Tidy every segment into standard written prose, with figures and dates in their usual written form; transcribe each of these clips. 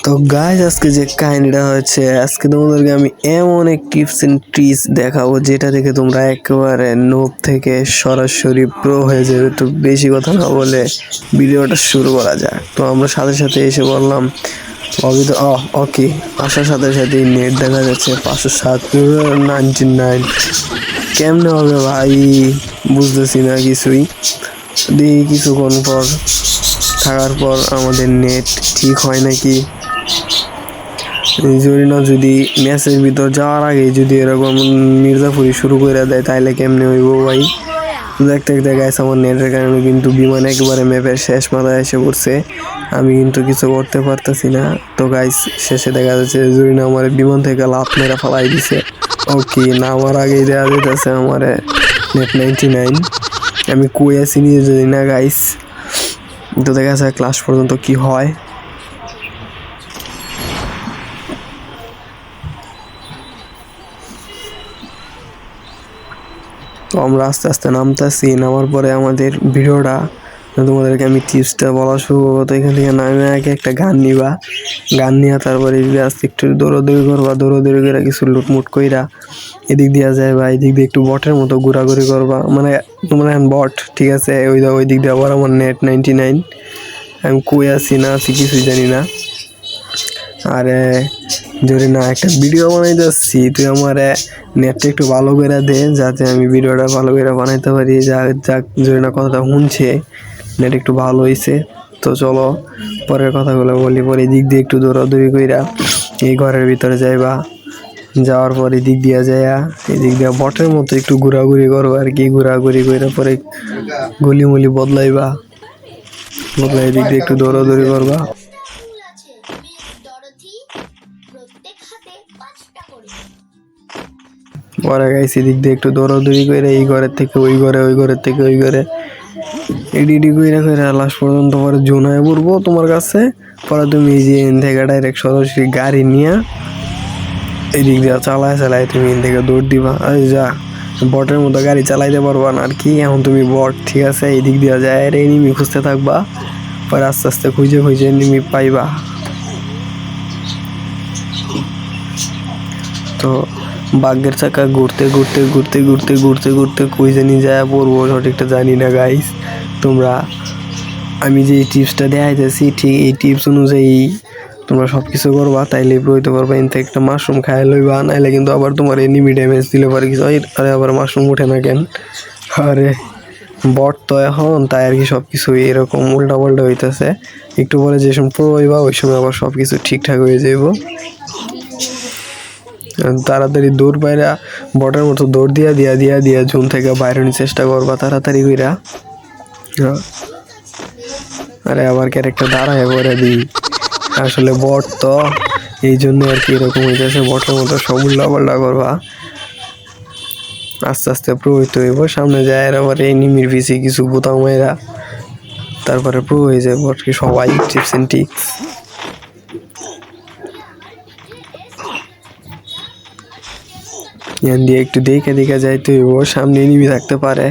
তো গাইস আজকে যে কাহিনীটা হচ্ছে, আজকে তোমাদেরকে আমি এমন এক টিপস এন্ড ট্রিক্স দেখাবো যেটা দেখে তোমরা একেবারে নোব থেকে সরাসরি প্রো হয়ে যাবে। তো বেশি কথা না বলে ভিডিওটা শুরু করা যাক। তো আমরা সাথে সাথে এসে বললাম ওকে, আসার সাথে সাথে নেট দেখা যাচ্ছে 507.99। কেমনে হবে ভাই, বুঝতেছি না কিছুই। দেখি কিছুক্ষণ পর থাকার পর আমাদের নেট ঠিক হয় নাকি। জরিনা যদি ম্যাচের ভিতর যাওয়ার আগে যদি এরকম মির্জাফুরি শুরু করে দেয় তাহলে কেমনে হইব ভাই। দেখতে দেখতে গাইস আমার নেটের কারণে কিন্তু বিমান একেবারে ম্যাপের শেষ মাথায় এসে পড়ছে, আমি কিন্তু কিছু করতে পারতেছি না। তো গাইস শেষে দেখা যাচ্ছে জরিনা আমার বিমান থেকে লাফ মেরা ফেলাই দিছে। ওকে, না আমার আগেই দেওয়া যেতেছে আমার নেট 99। আমি কই আছি নিয়ে যদি না গাইস। তো দেখা যাচ্ছে ক্লাস পর্যন্ত কি হয়। তো আমরা আস্তে আস্তে নামতেছি, নামার পরে আমাদের ভিডিওটা তোমাদেরকে আমি টিপসটা বলা শুরু করবো। তো এখান থেকে নামে আগে একটা গান নিবা, গান নিয়ে তারপরে আস্তে একটু দৌড়াদৌড়ি করবা, দৌড়াদৌড়ি করে কিছু লুটমুট কইরা এদিক দিয়া যায় বা এদিক দিয়ে একটু বটের মতো ঘোরাঘুরি করবা। মানে তোমরা এখন বট, ঠিক আছে, ওই দিক দিয়ে আবার আমার নেট 99। আমি কই আছি না আছি কিছুই জানি না। আরে যদি না একটা ভিডিও বানাইতে আসছি, তুই আমার নেটটা একটু ভালো করে দে যাতে আমি ভিডিওটা ভালো করে বানাইতে পারি। যাক যদি না কথাটা শুনছে নেট একটু ভালো হয়েছে। তো চলো পরের কথাগুলো বলি। পরে দিক দিয়ে একটু দৌড়াদৌড়ি কইরা এই ঘরের ভিতরে যাইবা, যাওয়ার পরে দিক দিয়া যাইয়া এদিক দিয়া বটের মতো একটু ঘোরাঘুরি করবো আর কি। ঘোরাঘুরি কইরা পরে গলিমলি বদলাই দিক দিয়ে একটু দৌড়াদৌড়ি করবা। পরে গাইছি দিক দিয়ে একটু দৌড়াদৌড়ি করে এই ঘরের থেকে ওই ঘরে, ওই ঘরের থেকে ওই ঘরে এডিডি কইরা লাস্ট পর্যন্ত পরে জোনায় পড়বো তোমার কাছে। পরে তুমি এই যে এন থেকে ডাইরেক্ট সরাসরি গাড়ি নিয়ে এদিক দিয়ে চালায় তুমি এন থেকে দৌড় দিবা। এই যা বটের মতো গাড়ি চালাইতে পারবা না আর কি, এখন তুমি বট, ঠিক আছে। এই দিক দিয়ে যায় আর এনিমি খুঁজতে থাকবা, পরে আস্তে আস্তে খুঁজে এনিমি পাইবা। তো বাঘের চাকা ঘুরতে কই জানি যায় পড়বো সঠিকটা জানি না গাইস। তোমরা আমি যে টিপসটা দেখাইতেছি ঠিক এই টিপস অনুযায়ী তোমরা সব কিছু করবা, তাইলে হইতে পারবা। এনতে একটা মাশরুম খাই লইবা, নাইলে কিন্তু আবার তোমার এনিমি ড্যামেজ দিলে পারে কিছু। আরে আবার মাশরুম ওঠে না কেন? আরে বট তো এখন তাই আর কি সব কিছু এরকম উল্টা পাল্টা হইতেছে। একটু পরে যে সময় প্রো হইবা ওই সময় আবার সব কিছু ঠিকঠাক হয়ে যাইব। তাড়াতাড়ি দৌড় পাইরা বটের মতো দৌড় দিয়া জুন থেকে বাইরের চেষ্টা করবা তাড়াতাড়ি কইরা। আরে আবার ক্যারেক্টার দাঁড়ায় করে দিই, আসলে বট তো এই জন্য আর কি এরকম হইতেছে। বটের মতো সব উল্টা পাল্টা করবা, আস্তে আস্তে প্রো হইতে হইব। সামনে যায় আর আবার এই নিমির পিছিয়ে কিছু বোতাম মাইরা তারপরে প্রো হয়ে যায় বট কি সবাই। টিপস এন্ড ট্রিক্স ইয়ান দিয়ে একটু দেখে যাইতে হইব, সামনে নিবি থাকতে পারে।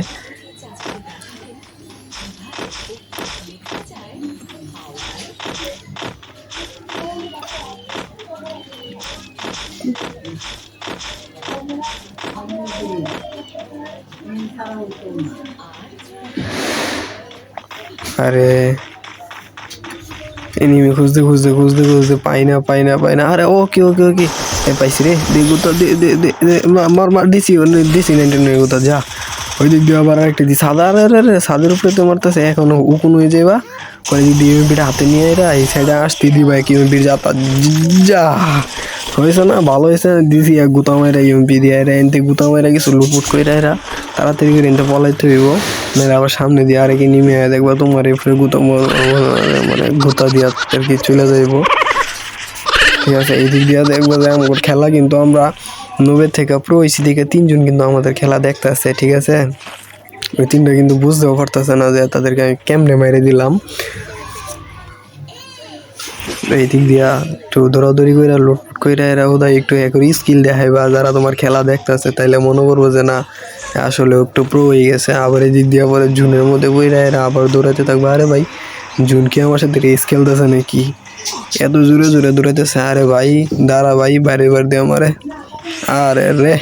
আরে এনিমি খুঁজতে পাই না। আরে ওকে পাইছি রে। গুতা মার দিছি 99 গুতা। যা ওই দিক দিয়ে আবার একটা দি সাদা। আরে সাদের উপরে তো মারতেছে, এখনো উকুন হয়ে যাইবা। পরে যদি ইউএমপিটা হাতে নিয়ে এরা এই সাইডে আসতে দিবা কি ইউএমপির যা হয়েছে না, ভালো হয়েছে। দিছি এক গুতা মাইরা ইউএমপি দিয়ে এরা এনতে গুতা মাইরা কিছু লুটপুট করে এরা তাড়াতাড়ি করে এনতে পলাইতে হইব, নাহলে আবার সামনে দিয়ে আরেকে নেমে দেখবা তোমার এরপরে গুতা মানে গুতা দিয়া আর কি চলে যাইব, ঠিক আছে। এই দিক দিয়ে দেখবো যে আমার খেলা কিন্তু আমরা 90 থেকে প্রো হয়েছি দিকে 3 জন কিন্তু আমাদের খেলা দেখতে আসছে, ঠিক আছে। ওই 3টা কিন্তু বুঝতেও পারতেছে না যে তাদেরকে আমি কেমনে মেরে দিলাম। এই দিক দিয়া একটু দৌড়াদৌড়ি করে লুটপুট করে এরা ওদের একটু স্কিল দেখাইবা যারা তোমার খেলা দেখতেছে, তাইলে মনে করবো যে না আসলে একটু প্রো হয়ে গেছে। আবার এই দিক দিয়ে জুনের মধ্যে বইরা এরা আবার দৌড়াতে থাকবে। আরে ভাই জুন কি আমার সাথে রেস খেলতেছে নাকি? এত জোরে জোরে দৌড়াইতেছে। আরে ভাই দাঁড়া ভাই, বাইরে বার দিয়ে আমারে। আরে রে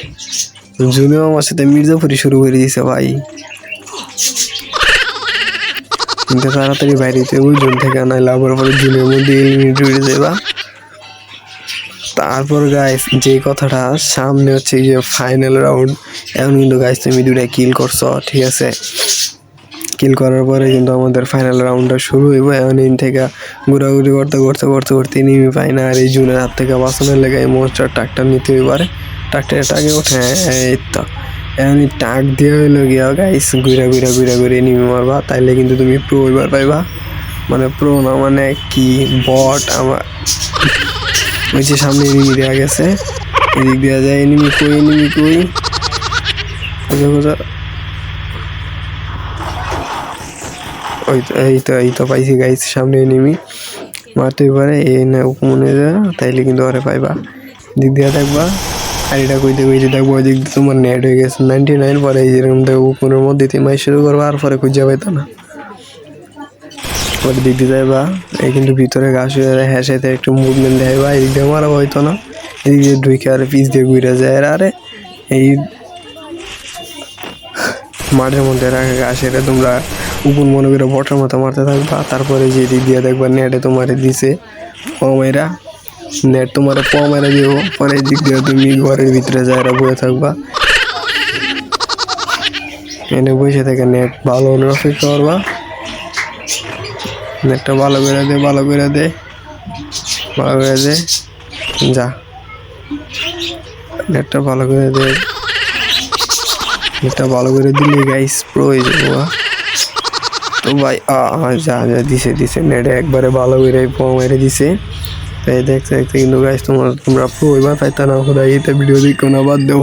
জুনিও আমার সাথে মির্জাপুরি শুরু করে দিয়েছে ভাই। কিন্তু তাড়াতাড়ি বাইরে ওই জোন থেকে নাইলে আবার পরে জুনের মধ্যে এলিমিনেট হয়ে যাবা। তারপর গাইস যে কথাটা সামনে হচ্ছে যে ফাইনাল রাউন্ড। এখন কিন্তু গাইস তুমি দুটা কিল করছো, ঠিক আছে? কিল করার পরে কিন্তু আমাদের ফাইনাল রাউন্ডটা শুরু হইব। এখন ইন থেকে ঘোরাঘুরি করতে করতে করতে করতে নিমি পাই না। আর এই জুনের হাত থেকে বাঁচানোর লেগে এই মনস্টার টাকটা নিতে হইবারে। টাকটা টাকে ওঠে, এই তো এখন টাক দিয়ে হইলো গিয়া গাইস ঘুরা ঘুরা ঘুরা ঘুরে নিমি মারবা, তাইলে কিন্তু তুমি প্রো হইবার পাইবা। মানে প্রো না মানে কি বট। আমার ওই যে সামনে এনিমি দেওয়া গেছে, এদিক দেওয়া যায়। এনিমি কই, এনিমি কই, খোঁজা খোঁজা। ওই তো এই তো পাইছি গাইস, সামনে এনিমি মারতে পারে। এই না মনে যায়, তাইলে কিন্তু আরে পাইবা। দিক দিয়ে দেখবা আর এটা কইতে কইতে দেখবো ওই দিক দিয়ে তোমার নেট হয়ে গেছে 99। পরে এই যেরকম দেখবো উপরের মধ্যে তিমাই শুরু করবো, আর পরে খুঁজে পাইতো না। পরে দিক দিয়ে যাইবা, এই কিন্তু ভিতরে ঘাস হয়ে যায়। হ্যাঁ সাথে একটু মুভমেন্ট দেখাইবা, এদিক দিয়ে মারা হইতো না। এদিক দিয়ে ঢুকে আর পিস দিয়ে ঘুরে যায়। আরে এই মাঠের মধ্যে রাখা ঘাস, এটা তোমরা উপর মনে করে বটার মতো মারতে থাকবা। তারপরে যে দিক দিয়ে দেখবা নেটে তোমার দিছে পমেরা, নেট তোমার পমেরা দিব। পরে দিক দিয়ে তুমি ঘরের ভিতরে যায় বসে থাকবা। এনে বসে থেকে নেট ভালো অপেক্ষা করবা। নেটটা ভালো করে দে, ভালো করে দে, ভালো করে দে, যা নেটটা ভালো করে দে। নেটটা ভালো করে দিলে গাইস প্রো হয়ে যাবো। তো ভাই যা যা দিছে নেটে একবারে ভালো করে মেরে দিছে। তাই দেখতে দেখতে কিন্তু গাইস তোমরা প্রো হইবা, তাই তা না খোদা এইটা ভিডিও দেখো না, বাদ দেও।